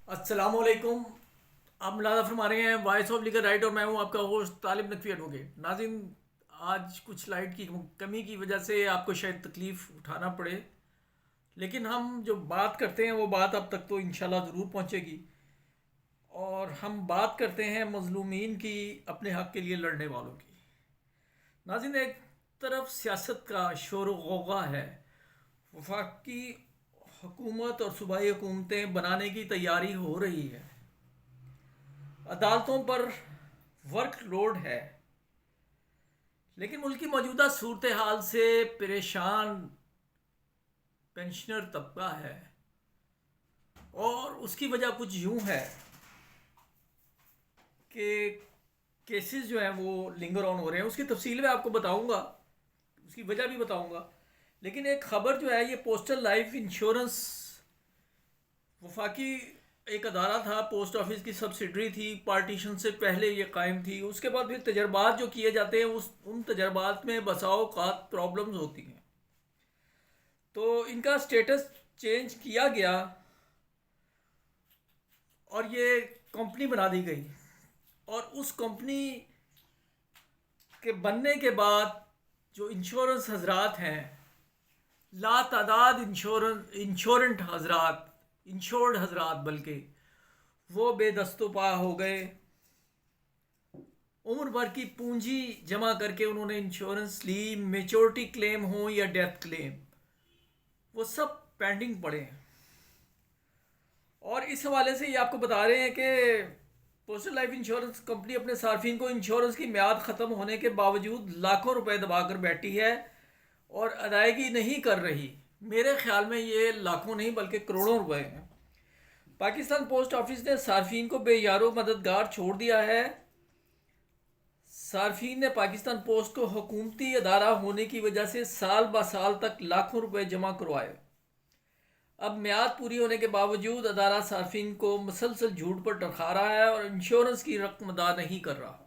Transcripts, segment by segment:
السلام علیکم. آپ ملاحظہ فرما رہے ہیں وائس آف لیگل رائٹ اور میں ہوں آپ کا ہوسٹ طالب نقوی ایڈوکیٹ. ناظرین، آج کچھ لائٹ کی کمی کی وجہ سے آپ کو شاید تکلیف اٹھانا پڑے، لیکن ہم جو بات کرتے ہیں وہ بات اب تک تو انشاءاللہ ضرور پہنچے گی. اور ہم بات کرتے ہیں مظلومین کی، اپنے حق کے لیے لڑنے والوں کی. ناظرین، ایک طرف سیاست کا شور و غوغا ہے، وفاقی حکومت اور صوبائی حکومتیں بنانے کی تیاری ہو رہی ہے، عدالتوں پر ورک لوڈ ہے، لیکن ملک کی موجودہ صورتحال سے پریشان پینشنر طبقہ ہے. اور اس کی وجہ کچھ یوں ہے کہ کیسز جو ہیں وہ لنگر آن ہو رہے ہیں. اس کی تفصیل میں آپ کو بتاؤں گا، اس کی وجہ بھی بتاؤں گا. لیکن ایک خبر جو ہے، یہ پوسٹل لائف انشورنس وفاقی ایک ادارہ تھا، پوسٹ آفس کی سبسڈری تھی، پارٹیشن سے پہلے یہ قائم تھی. اس کے بعد پھر تجربات جو کیے جاتے ہیں، ان تجربات میں بسا اوقات پرابلمز ہوتی ہیں، تو ان کا سٹیٹس چینج کیا گیا اور یہ کمپنی بنا دی گئی. اور اس کمپنی کے بننے کے بعد جو انشورنس حضرات ہیں، لا تعداد انشورڈ حضرات بلکہ وہ بے دست و پا ہو گئے. عمر بھر کی پونجی جمع کر کے انہوں نے انشورنس لی، میچورٹی کلیم ہو یا ڈیتھ کلیم، وہ سب پینڈنگ پڑے ہیں. اور اس حوالے سے یہ آپ کو بتا رہے ہیں کہ پوسٹل لائف انشورنس کمپنی اپنے صارفین کو انشورنس کی میعاد ختم ہونے کے باوجود لاکھوں روپے دبا کر بیٹھی ہے اور ادائیگی نہیں کر رہی. میرے خیال میں یہ لاکھوں نہیں بلکہ کروڑوں روپے ہیں. پاکستان پوسٹ آفس نے صارفین کو بے یار و مددگار چھوڑ دیا ہے. صارفین نے پاکستان پوسٹ کو حکومتی ادارہ ہونے کی وجہ سے سال با سال تک لاکھوں روپے جمع کروائے. اب میعاد پوری ہونے کے باوجود ادارہ صارفین کو مسلسل جھوٹ پر ٹرکا رہا ہے اور انشورنس کی رقم ادا نہیں کر رہا.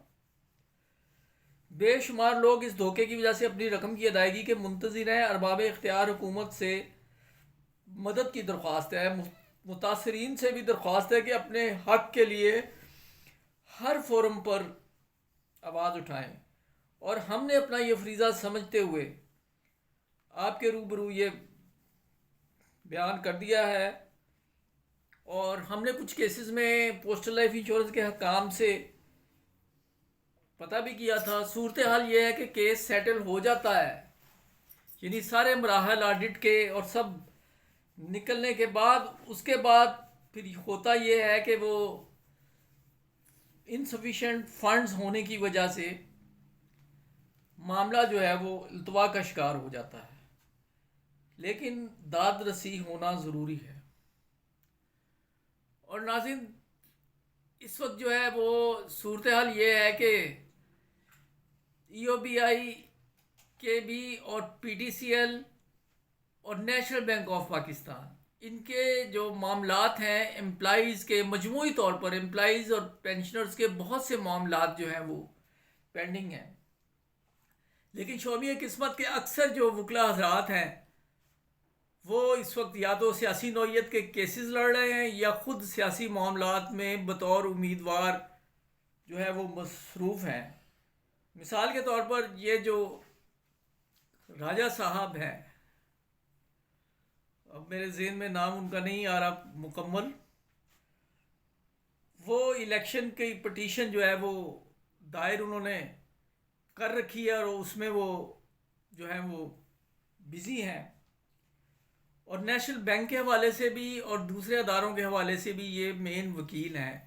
بے شمار لوگ اس دھوکے کی وجہ سے اپنی رقم کی ادائیگی کے منتظر ہیں. ارباب اختیار حکومت سے مدد کی درخواست ہے، متاثرین سے بھی درخواست ہے کہ اپنے حق کے لیے ہر فورم پر آواز اٹھائیں. اور ہم نے اپنا یہ فریضہ سمجھتے ہوئے آپ کے روبرو یہ بیان کر دیا ہے. اور ہم نے کچھ کیسز میں پوسٹل لائف انشورنس کے حکام سے پتہ بھی کیا تھا. صورتحال یہ ہے کہ کیس سیٹل ہو جاتا ہے، یعنی سارے مراحل آڈٹ کے اور سب نکلنے کے بعد، اس کے بعد پھر ہوتا یہ ہے کہ وہ انسفیشینٹ فنڈز ہونے کی وجہ سے معاملہ جو ہے وہ التوا کا شکار ہو جاتا ہے. لیکن داد رسی ہونا ضروری ہے. اور ناظرین، اس وقت جو ہے وہ صورتحال یہ ہے کہ ای او بی آئی کے بھی اور پی ٹی سی ایل اور نیشنل بینک آف پاکستان، ان کے جو معاملات ہیں امپلائیز کے، مجموعی طور پر امپلائیز اور پینشنرز کے بہت سے معاملات جو ہیں وہ پینڈنگ ہیں. لیکن شعبۂ قسمت کے اکثر جو وکلا حضرات ہیں وہ اس وقت یا تو سیاسی نوعیت کے کیسز لڑ رہے ہیں یا خود سیاسی معاملات میں بطور امیدوار جو ہے وہ مصروف ہیں. مثال کے طور پر یہ جو راجہ صاحب ہیں، اب میرے ذہن میں نام ان کا نہیں آ رہا مکمل، وہ الیکشن کی پٹیشن جو ہے وہ دائر انہوں نے کر رکھی ہے اور اس میں وہ جو ہے وہ بزی ہیں. اور نیشنل بینک کے حوالے سے بھی اور دوسرے اداروں کے حوالے سے بھی یہ مین وکیل ہیں.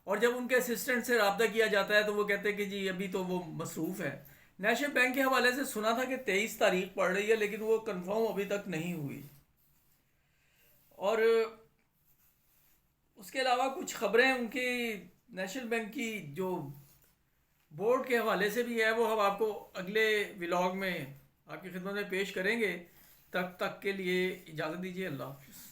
اور جب ان کے اسسٹنٹ سے رابطہ کیا جاتا ہے تو وہ کہتے ہیں کہ جی ابھی تو وہ مصروف ہے. نیشنل بینک کے حوالے سے سنا تھا کہ 23 تاریخ پڑ رہی ہے، لیکن وہ کنفرم ابھی تک نہیں ہوئی. اور اس کے علاوہ کچھ خبریں ان کی نیشنل بینک کی جو بورڈ کے حوالے سے بھی ہے، وہ ہم آپ کو اگلے ولاگ میں آپ کی خدمت میں پیش کریں گے. تب تک کے لیے اجازت دیجیے. اللہ حافظ.